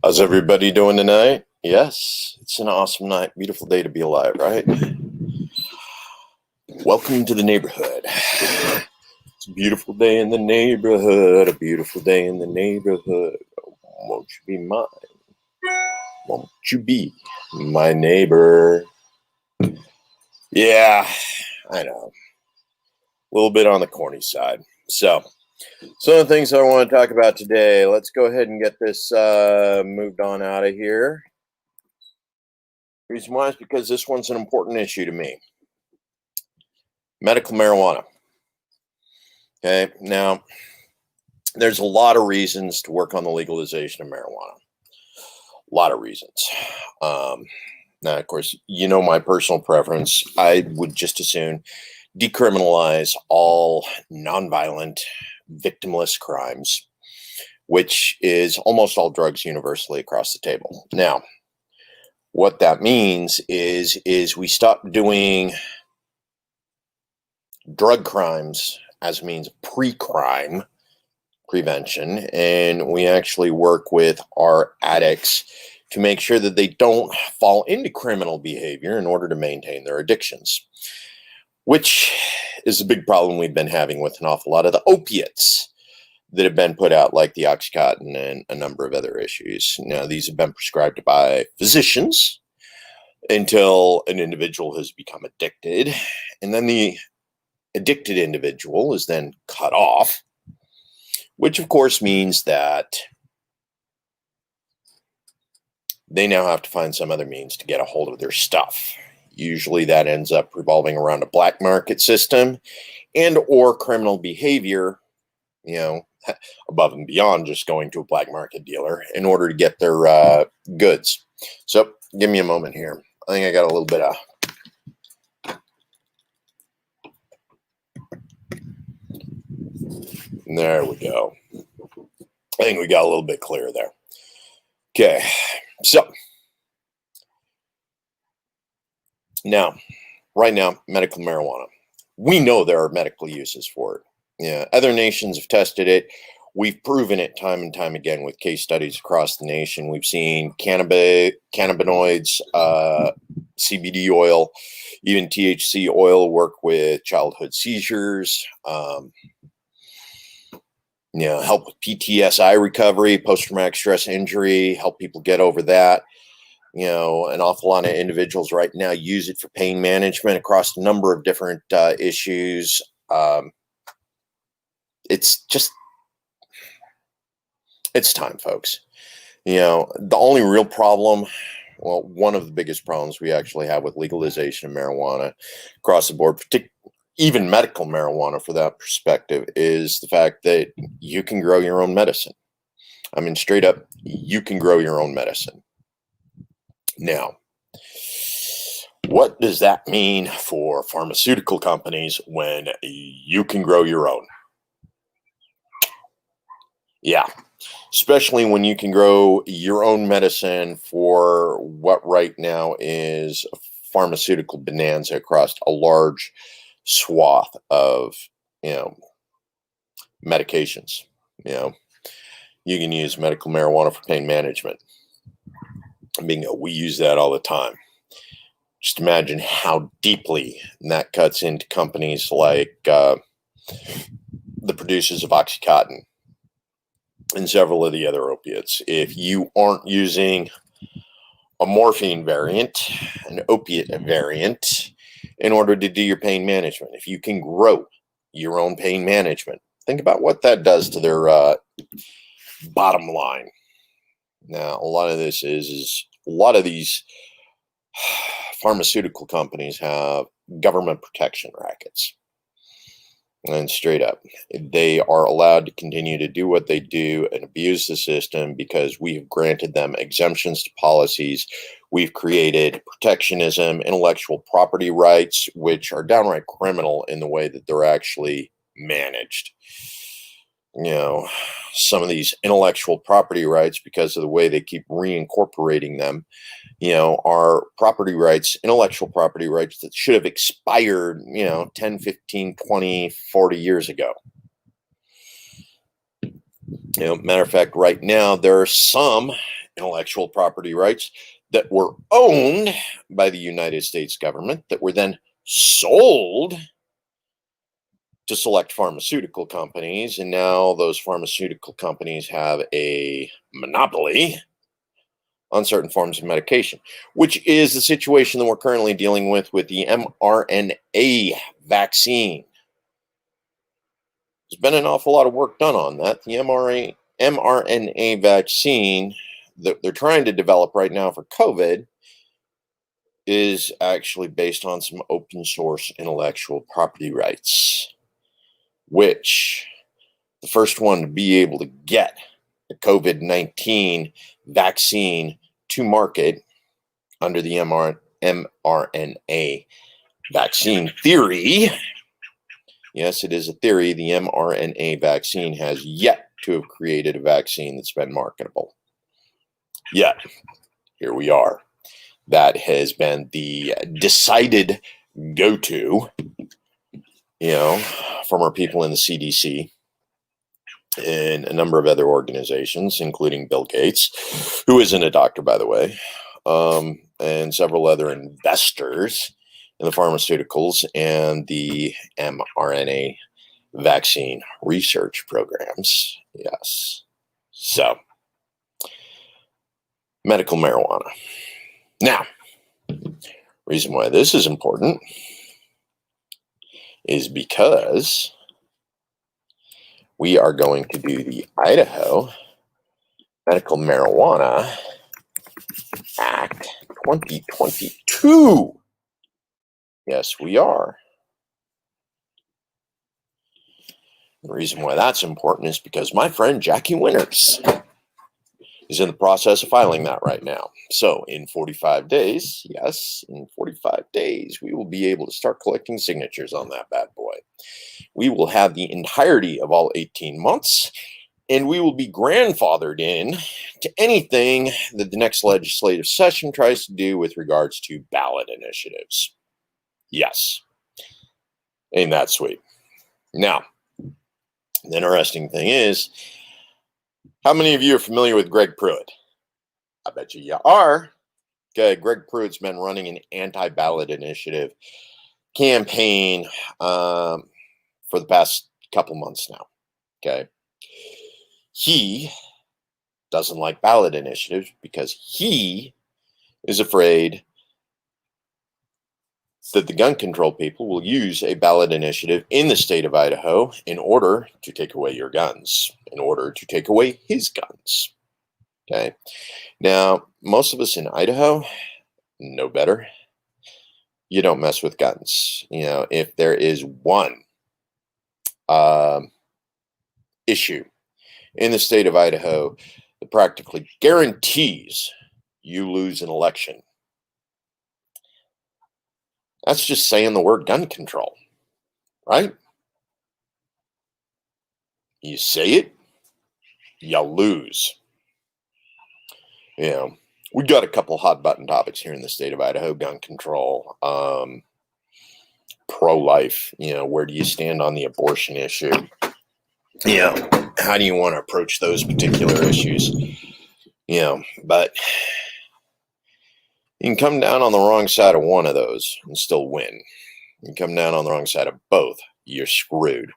How's everybody doing tonight? Yes, it's an awesome night. Beautiful day to be alive, right? Welcome to the neighborhood. It's a beautiful day in the neighborhood. A beautiful day in the neighborhood. Won't you be mine? Won't you be my neighbor? Yeah, I know. A little bit on the corny side. So, some of the things I want to talk about today. Let's go ahead and get this moved on out of here. Reason why is because this one's an important issue to me. Medical marijuana. Okay, now there's a lot of reasons to work on the legalization of marijuana. A lot of reasons. Now, of course, you know my personal preference. I would just as soon decriminalize all nonviolent, victimless crimes, which is almost all drugs universally across the table. Now, what that means is we stop doing drug crimes as a means of pre-crime prevention, and we actually work with our addicts to make sure that they don't fall into criminal behavior in order to maintain their addictions, which is a big problem we've been having with an awful lot of the opiates that have been put out, like the Oxycontin and a number of other issues. Now, these have been prescribed by physicians until an individual has become addicted, and then the addicted individual is then cut off, which of course means that they now have to find some other means to get a hold of their stuff. Usually that ends up revolving around a black market system and or criminal behavior, above and beyond just going to a black market dealer in order to get their goods. So give me a moment here. I think I got a little bit of there we go. I think we got a little bit clearer there. Okay, so right now, medical marijuana. We know there are medical uses for it. Yeah, other nations have tested it. We've proven it time and time again with case studies across the nation. We've seen cannabinoids, CBD oil, even THC oil work with childhood seizures. Help with PTSI recovery, post-traumatic stress injury, help people get over that. An awful lot of individuals right now use it for pain management across a number of different issues. It's time, folks. The only real problem, one of the biggest problems we actually have with legalization of marijuana across the board, even medical marijuana for that perspective, is the fact that you can grow your own medicine. I mean, straight up, you can grow your own medicine. Now, what does that mean for pharmaceutical companies when you can grow your own? Yeah, especially when you can grow your own medicine for what right now is a pharmaceutical bonanza across a large swath of medications. You can use medical marijuana for pain management. We use that all the time. Just imagine how deeply that cuts into companies like the producers of Oxycontin and several of the other opiates. If you aren't using a morphine variant, an opiate variant, in order to do your pain management, if you can grow your own pain management, think about what that does to their bottom line. Now, a lot of this is a lot of these pharmaceutical companies have government protection rackets. And straight up, they are allowed to continue to do what they do and abuse the system because we have granted them exemptions to policies. We've created protectionism, intellectual property rights, which are downright criminal in the way that they're actually managed. Some of these intellectual property rights, because of the way they keep reincorporating them, are intellectual property rights that should have expired, 10, 15, 20, 40 years ago. Matter of fact, right now, there are some intellectual property rights that were owned by the United States government that were then sold to select pharmaceutical companies. And now those pharmaceutical companies have a monopoly on certain forms of medication, which is the situation that we're currently dealing with the mRNA vaccine. There's been an awful lot of work done on that. The mRNA vaccine that they're trying to develop right now for COVID is actually based on some open source intellectual property rights, which the first one to be able to get the COVID-19 vaccine to market under the mRNA vaccine theory. Yes, it is a theory. The mRNA vaccine has yet to have created a vaccine that's been marketable. Yet, here we are. That has been the decided go-to, from our people in the CDC and a number of other organizations, including Bill Gates, who isn't a doctor, by the way, and several other investors in the pharmaceuticals and the mRNA vaccine research programs. Yes. So, medical marijuana. Now, reason why this is important is because we are going to do the Idaho Medical Marijuana Act 2022. Yes, we are. The reason why that's important is because my friend Jackie Winters is in the process of filing that right now. So in 45 days, yes, in 45 days, we will be able to start collecting signatures on that bad boy. We will have the entirety of all 18 months, and we will be grandfathered in to anything that the next legislative session tries to do with regards to ballot initiatives. Yes. Ain't that sweet? Now, the interesting thing is, how many of you are familiar with Greg Pruitt? I bet you are. Okay, Greg Pruitt's been running an anti-ballot initiative campaign for the past couple months now. Okay. He doesn't like ballot initiatives because he is afraid that the gun control people will use a ballot initiative in the state of Idaho in order to take away your guns, in order to take away his guns. Okay. Now, most of us in Idaho know better. You don't mess with guns. If there is one issue in the state of Idaho that practically guarantees you lose an election, that's just saying the word gun control, right? You say it, you lose. We got a couple hot button topics here in the state of Idaho: gun control, pro-life. Where do you stand on the abortion issue? How do you want to approach those particular issues? But you can come down on the wrong side of one of those and still win. You can come down on the wrong side of both, you're screwed.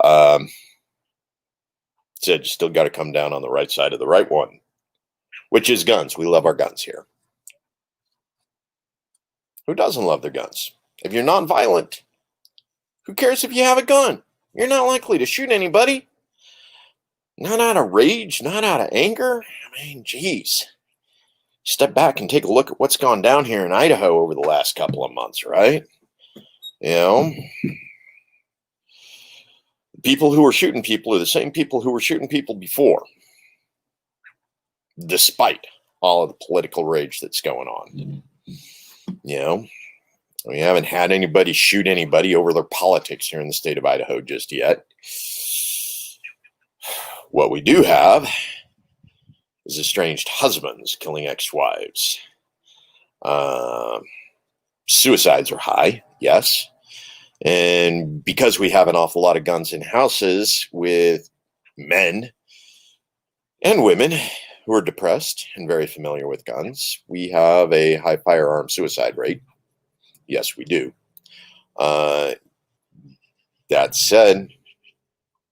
Said you still got to come down on the right side of the right one, which is guns. We love our guns here. Who doesn't love their guns? If you're non-violent, who cares if you have a gun? You're not likely to shoot anybody. Not out of rage, not out of anger. I mean, geez. Step back and take a look at what's gone down here in Idaho over the last couple of months, right? People who are shooting people are the same people who were shooting people before, despite all of the political rage that's going on. We haven't had anybody shoot anybody over their politics here in the state of Idaho just yet. What we do have is estranged husbands killing ex-wives. Suicides are high, yes. And because we have an awful lot of guns in houses with men and women who are depressed and very familiar with guns, we have a high firearm suicide rate. Yes, we do. Uh, that said,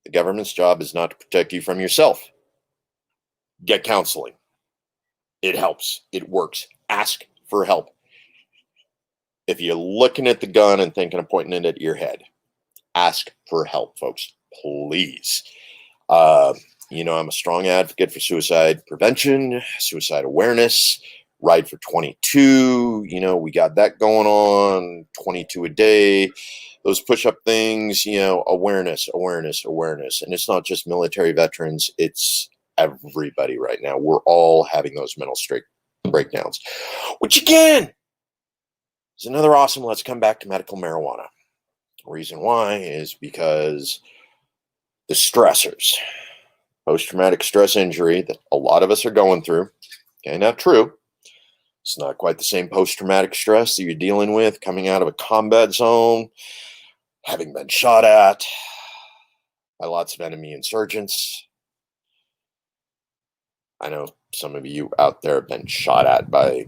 the government's job is not to protect you from yourself. Get counseling. It helps. It works. Ask for help. If you're looking at the gun and thinking of pointing it at your head, ask for help, folks. Please. I'm a strong advocate for suicide prevention, suicide awareness. Ride for 22. We got that going on. 22 a day. Those push-up things. Awareness. And it's not just military veterans. It's everybody right now. We're all having those mental breakdowns, which again is another awesome. Let's come back to medical marijuana. The reason why is because the stressors, post-traumatic stress injury that a lot of us are going through. Okay, not true. It's not quite the same post-traumatic stress that you're dealing with coming out of a combat zone, having been shot at by lots of enemy insurgents. I know some of you out there have been shot at by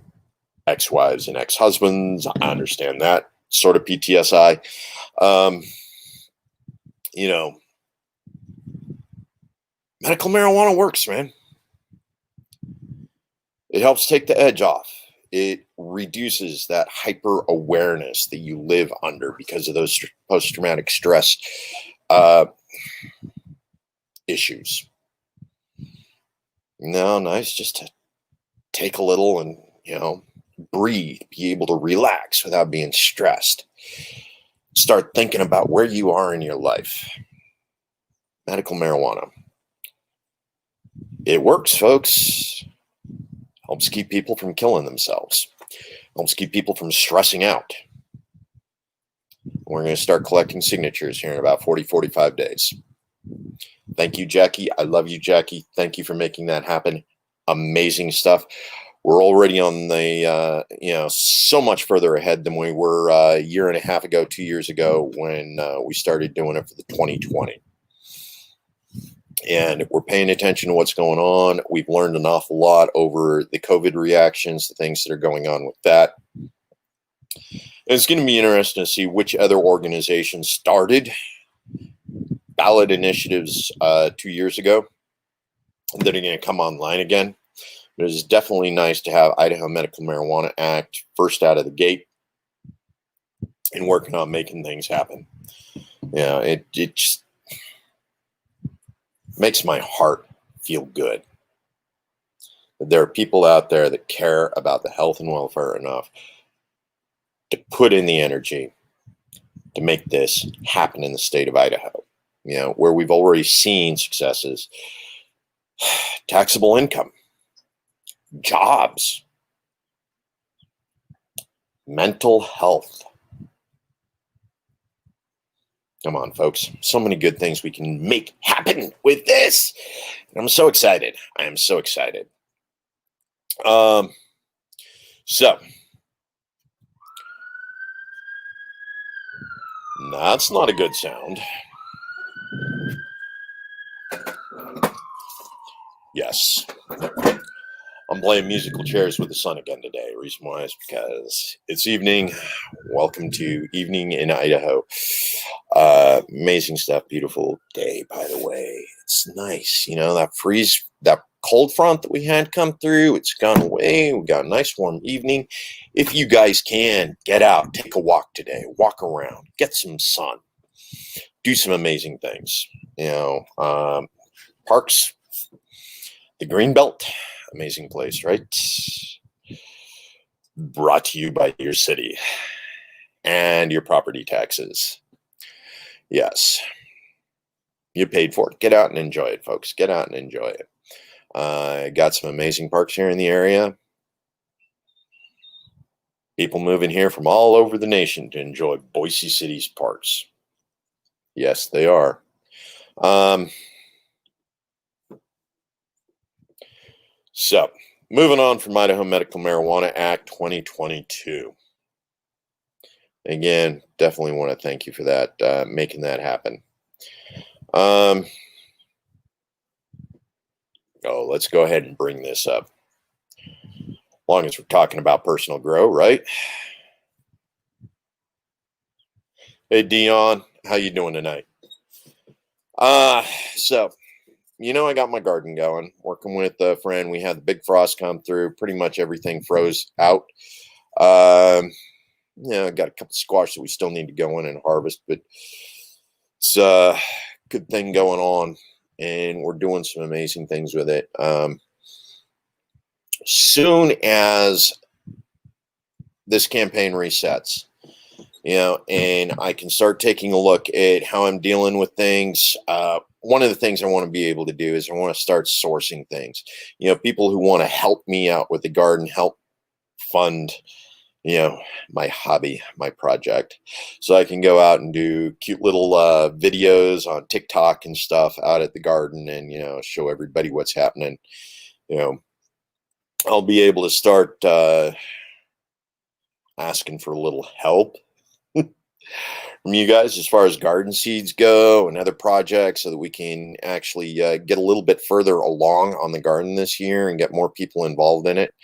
ex-wives and ex-husbands. I understand that sort of PTSI. Medical marijuana works, man. It helps take the edge off. It reduces that hyper awareness that you live under because of those post-traumatic stress issues. Nice just to take a little and, breathe, be able to relax without being stressed. Start thinking about where you are in your life. Medical marijuana. It works, folks. Helps keep people from killing themselves. Helps keep people from stressing out. We're going to start collecting signatures here in about 45 days. Thank you, Jackie. I love you, Jackie. Thank you for making that happen. Amazing stuff. We're already on the, so much further ahead than we were a year and a half ago, 2 years ago when we started doing it for the 2020. And we're paying attention to what's going on. We've learned an awful lot over the COVID reactions, the things that are going on with that. And it's going to be interesting to see which other organizations started ballot initiatives 2 years ago that are going to come online again. But it's definitely nice to have Idaho Medical Marijuana Act first out of the gate and working on making things happen. It just makes my heart feel good. There are people out there that care about the health and welfare enough to put in the energy to make this happen in the state of Idaho, where we've already seen successes. Taxable income, jobs, mental health. Come on, folks. So many good things we can make happen with this. And I'm so excited. I am so excited. So that's not a good sound. Yes. I'm playing musical chairs with the sun again today. Reason why is because it's evening. Welcome to Evening in Idaho. Amazing stuff. Beautiful day, by the way. It's nice. That cold front that we had come through, it's gone away. We got a nice warm evening. If you guys can, get out, take a walk today. Walk around. Get some sun. Do some amazing things. Parks, the Greenbelt. Amazing place, right? Brought to you by your city and your property taxes. Yes. You paid for it. Get out and enjoy it, folks. Get out and enjoy it. Got some amazing parks here in the area. People moving here from all over the nation to enjoy Boise City's parks. Yes, they are. So, moving on from Idaho Medical Marijuana Act 2022. Again, definitely want to thank you for that, making that happen. let's go ahead and bring this up. As long as we're talking about personal growth, right? Hey, Dion, how you doing tonight? So, I got my garden going, working with a friend. We had the big frost come through. Pretty much everything froze out. I got a couple of squash that we still need to go in and harvest, but it's a good thing going on, and we're doing some amazing things with it. Soon as this campaign resets, and I can start taking a look at how I'm dealing with things. One of the things I want to be able to do is I want to start sourcing things. People who want to help me out with the garden, help fund, my hobby, my project. So I can go out and do cute little videos on TikTok and stuff out at the garden and, show everybody what's happening. I'll be able to start asking for a little help from you guys as far as garden seeds go and other projects so that we can actually get a little bit further along on the garden this year and get more people involved in it.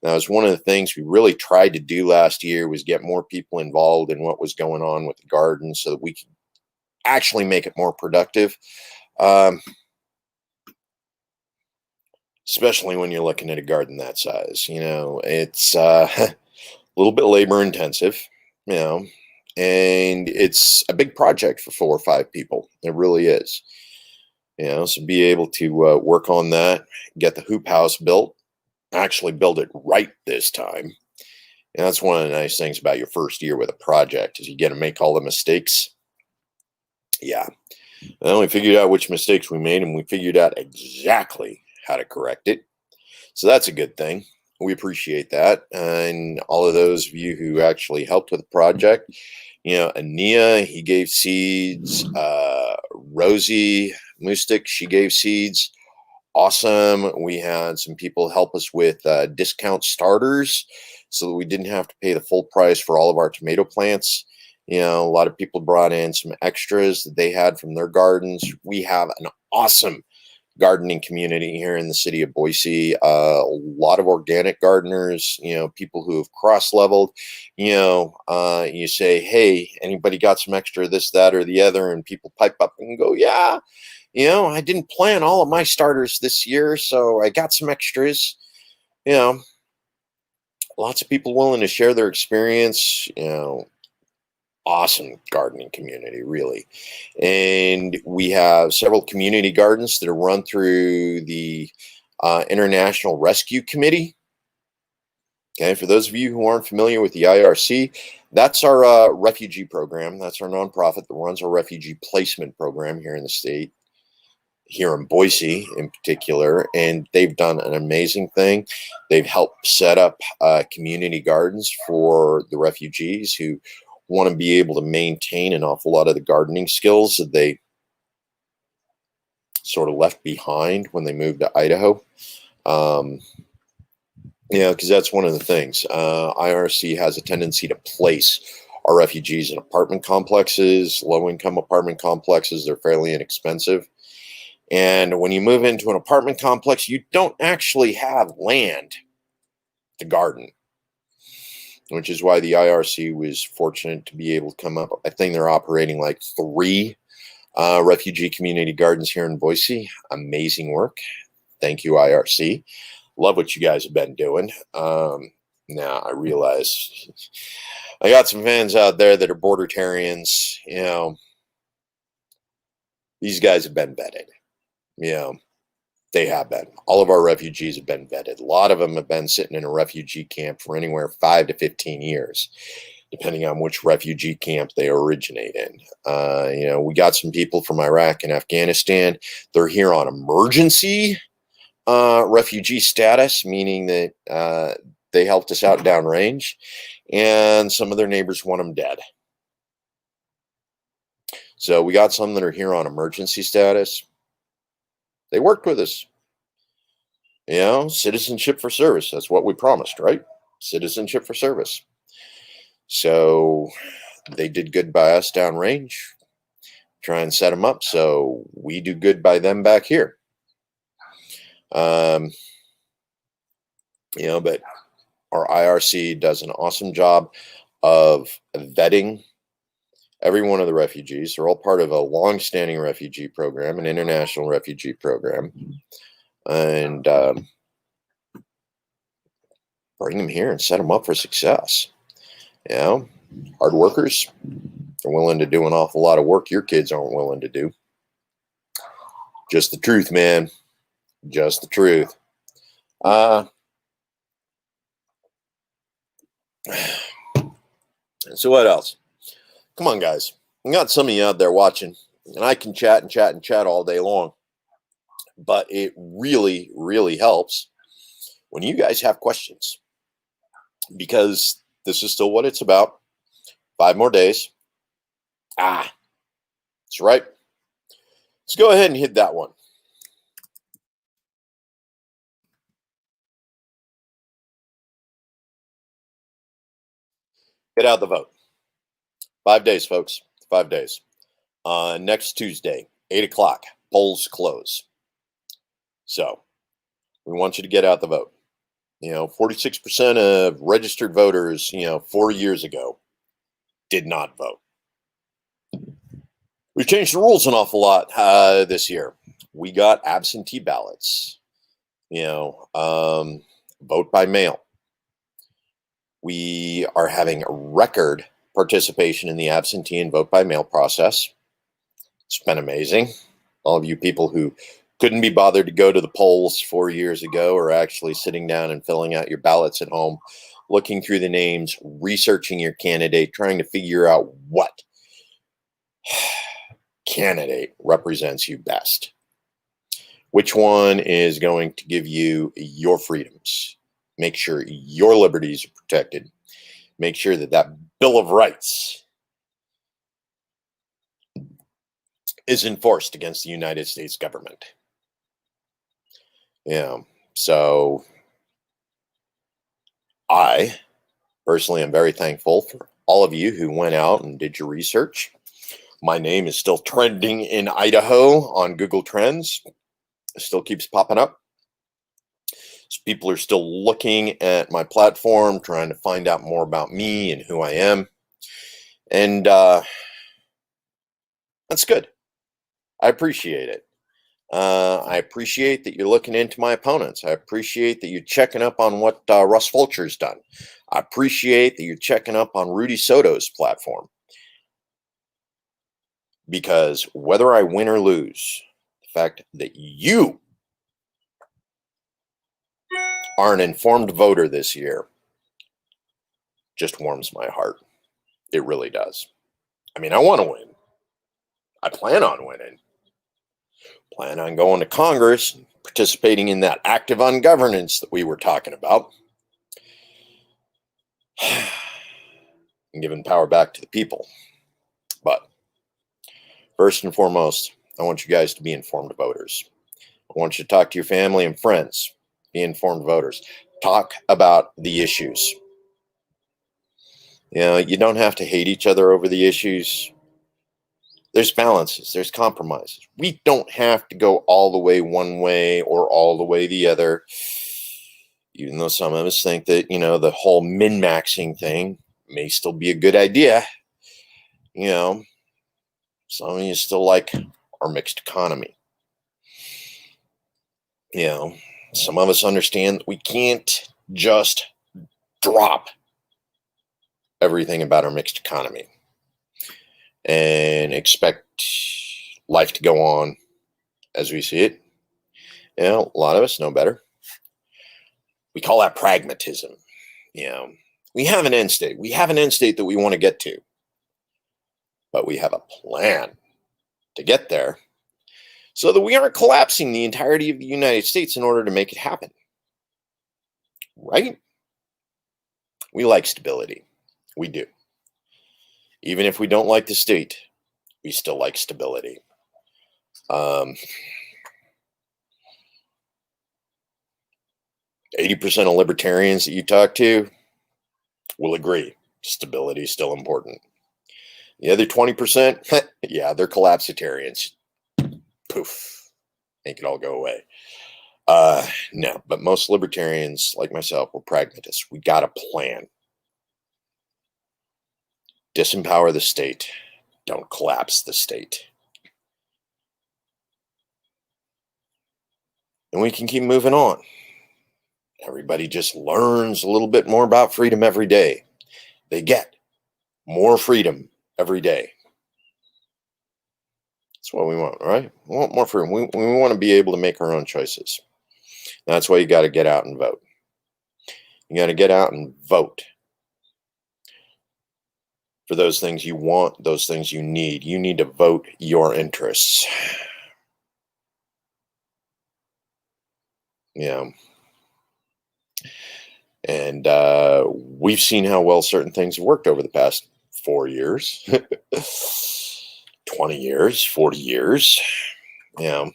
That was one of the things we really tried to do last year, was get more people involved in what was going on with the garden so that we could actually make it more productive. Especially when you're looking at a garden that size, it's a little bit labor intensive, and it's a big project for 4 or 5 people. It really is, so be able to work on that, get the hoop house built, actually build it right this time. And that's one of the nice things about your first year with a project, is you get to make all the mistakes. Yeah. And then we figured out which mistakes we made, and we figured out exactly how to correct it. So that's a good thing. We appreciate that. And all of those of you who actually helped with the project, Ania, he gave seeds. Rosie Mustik, she gave seeds. Awesome. We had some people help us with discount starters so that we didn't have to pay the full price for all of our tomato plants. A lot of people brought in some extras that they had from their gardens. We have an awesome gardening community here in the city of Boise. A lot of organic gardeners, people who have cross-leveled. You say, hey, anybody got some extra this, that, or the other? And people pipe up and go, yeah. I didn't plant all of my starters this year, so I got some extras. Lots of people willing to share their experience. Awesome gardening community, really. And we have several community gardens that are run through the International Rescue Committee. Okay, for those of you who aren't familiar with the IRC, that's our refugee program. That's our nonprofit that runs our refugee placement program here in the state, here in Boise in particular, and they've done an amazing thing. They've helped set up community gardens for the refugees who want to be able to maintain an awful lot of the gardening skills that they sort of left behind when they moved to Idaho. Because that's one of the things. IRC has a tendency to place our refugees in apartment complexes, low-income apartment complexes. They're fairly inexpensive. And when you move into an apartment complex, you don't actually have land to garden, which is why the IRC was fortunate to be able to come up. I think they're operating like 3 refugee community gardens here in Boise. Amazing work. Thank you, IRC. Love what you guys have been doing. Now, I realize I got some fans out there that are bordertarians. These guys have been vetted. They have been. All of our refugees have been vetted. A lot of them have been sitting in a refugee camp for anywhere 5 to 15 years, depending on which refugee camp they originate in. We got some people from Iraq and Afghanistan. They're here on emergency refugee status, meaning that they helped us out downrange, and some of their neighbors want them dead. So we got some that are here on emergency status. They worked with us. Citizenship for service. That's what we promised, right? Citizenship for service. So they did good by us downrange. Try and set them up so we do good by them back here. Um, but our IRC does an awesome job of vetting every one of the refugees. They're all part of a long-standing refugee program, an international refugee program, and bring them here and set them up for success. Hard workers. They're willing to do an awful lot of work your kids aren't willing to do. Just the truth, man. Just the truth. So what else? Come on, guys. I got some of you out there watching, and I can chat and chat and chat all day long. But it really, really helps when you guys have questions, because this is still what it's about. 5 more days. That's right. Let's go ahead and hit that one. Get out the vote. 5 days, folks. 5 days. Next Tuesday, 8 o'clock, polls close. So we want you to get out the vote. 46% of registered voters, 4 years ago did not vote. We've changed the rules an awful lot this year. We got absentee ballots, vote by mail. We are having record participation in the absentee and vote by mail process. It's been amazing. All of you people who couldn't be bothered to go to the polls 4 years ago are actually sitting down and filling out your ballots at home, looking through the names, researching your candidate, trying to figure out what candidate represents you best. Which one is going to give you your freedoms? Make sure your liberties are protected. Make sure that that Bill of Rights is enforced against the United States government. So I personally am very thankful for all of you who went out and did your research. My name is still trending in Idaho on Google Trends. It still keeps popping up. So people are still looking at my platform, trying to find out more about me and who I am. And that's good. I appreciate it. I appreciate that you're looking into my opponents. I appreciate that you're checking up on what Russ Fulcher's done. I appreciate that you're checking up on Rudy Soto's platform. Because whether I win or lose, the fact that you are an informed voter this year just warms my heart. It really does. I mean, I want to win. I plan on winning. Plan on going to Congress, participating in that active on governance that we were talking about, and giving power back to the people. But first and foremost, I want you guys to be informed voters. I want you to talk to your family and friends. Be informed voters. Talk about the issues. You don't have to hate each other over the issues. There's balances. There's compromises. We don't have to go all the way one way or all the way the other. Even though some of us think that, the whole min-maxing thing may still be a good idea. Some of you still like our mixed economy. Some of us understand that we can't just drop everything about our mixed economy and expect life to go on as we see it. A lot of us know better. We call that pragmatism. We have an end state. We have an end state that we want to get to, but we have a plan to get there so that we aren't collapsing the entirety of the United States in order to make it happen. Right? We like stability. We do. Even if we don't like the state, we still like stability. 80% of libertarians that you talk to will agree stability is still important. The other 20%, yeah, they're collapsitarians. Poof, make it all go away. No, but most libertarians like myself, we're pragmatists. We got a plan. Disempower the state. Don't collapse the state. And we can keep moving on. Everybody just learns a little bit more about freedom every day. They get more freedom every day. That's what we want, right? We want more freedom. We want to be able to make our own choices. That's why you got to get out and vote. You got to get out and vote for those things you want, those things you need. You need to vote your interests. Yeah. And we've seen how well certain things have worked over the past 4 years, 20 years, 40 years. Yeah.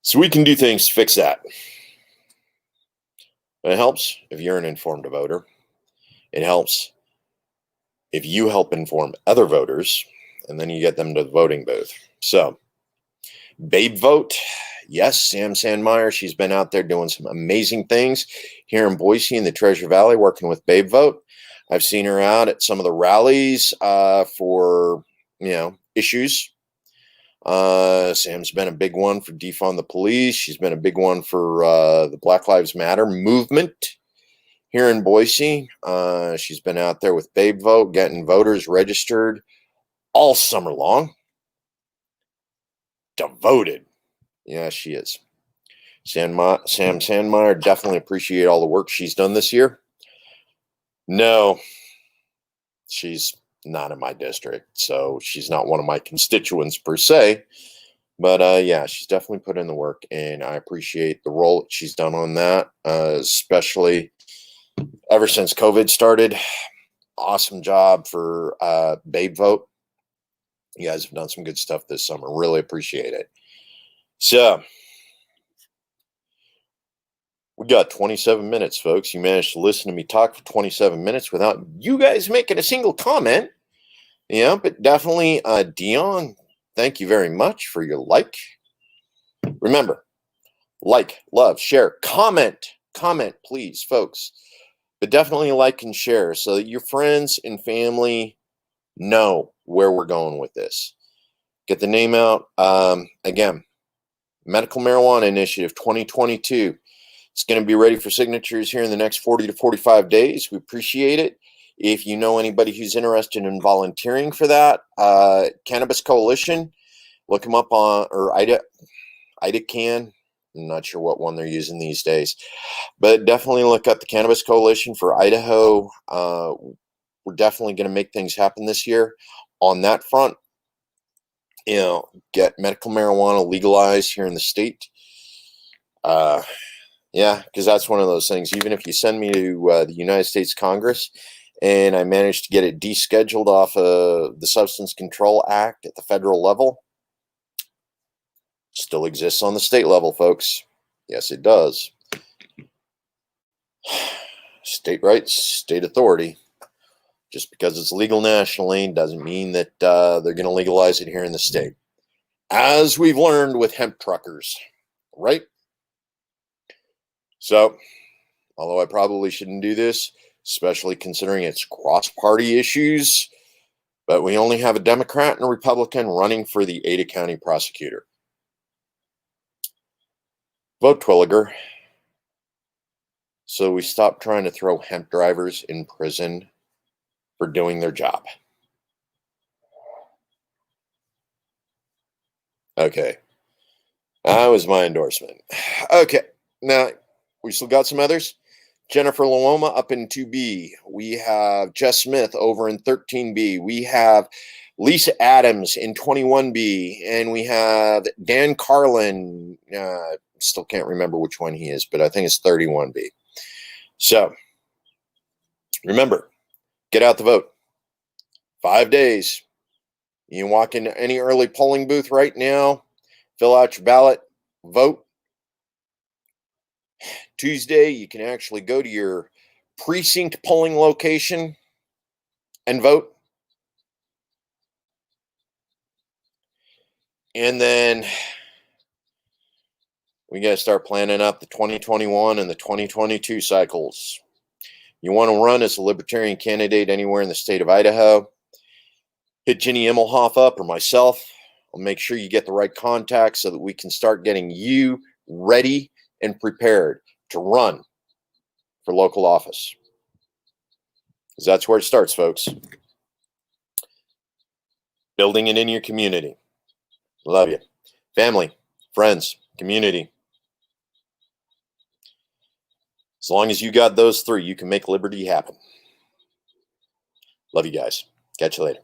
So we can do things to fix that. But it helps if you're an informed voter. It helps if you help inform other voters, and then you get them to the voting booth. So, Babe Vote. Yes, Sam Sandmeyer, she's been out there doing some amazing things here in Boise in the Treasure Valley working with Babe Vote. I've seen her out at some of the rallies for, issues. Sam's been a big one for defund the police. She's been a big one for the Black Lives Matter movement here in Boise. She's been out there with Babe Vote, getting voters registered all summer long. Devoted. Yeah, she is. Sam Sandmeyer, definitely appreciate all the work she's done this year. No, she's not in my district, so she's not one of my constituents per se. But yeah, she's definitely put in the work, and I appreciate the role that she's done on that, especially ever since COVID started. Awesome job for Babe Vote. You guys have done some good stuff this summer. Really appreciate it. So, we got 27 minutes, folks. You managed to listen to me talk for 27 minutes without you guys making a single comment. Yeah, but definitely, Dion, thank you very much for your like. Remember, like, love, share, comment, please, folks. But definitely like and share so that your friends and family know where we're going with this. Get the name out. Again, Medical Marijuana Initiative 2022. It's going to be ready for signatures here in the next 40 to 45 days. We appreciate it. If you know anybody who's interested in volunteering for that, Cannabis Coalition, look them up on, or IDACAN. I'm not sure what one they're using these days, but definitely look up the Cannabis Coalition for Idaho. We're definitely going to make things happen this year on that front. Get medical marijuana legalized here in the state. Yeah, because that's one of those things. Even if you send me to the United States Congress and I manage to get it descheduled off of the Substance Control Act at the federal level, still exists on the state level, folks. Yes, it does. State rights, state authority. Just because it's legal nationally doesn't mean that they're going to legalize it here in the state. As we've learned with hemp truckers, right? So, although I probably shouldn't do this, especially considering it's cross-party issues, but we only have a Democrat and a Republican running for the Ada County prosecutor. Vote Twilliger. So we stop trying to throw hemp drivers in prison for doing their job. Okay. That was my endorsement. Okay. Now, we still got some others. Jennifer Luoma up in 2B. We have Jess Smith over in 13B. We have Lisa Adams in 21B. And we have Dan Carlin. Still can't remember which one he is, but I think it's 31B. So, remember, get out the vote. 5 days. You can walk into any early polling booth right now, fill out your ballot, vote. Tuesday, you can actually go to your precinct polling location and vote. And then We got to start planning up the 2021 and the 2022 cycles. You want to run as a libertarian candidate anywhere in the state of Idaho, hit Ginny Immelhoff up or myself. I'll make sure you get the right contacts so that we can start getting you ready and prepared to run for local office. Because that's where it starts, folks. Building it in your community. Love you. Family, friends, community. As long as you got those three, you can make liberty happen. Love you guys. Catch you later.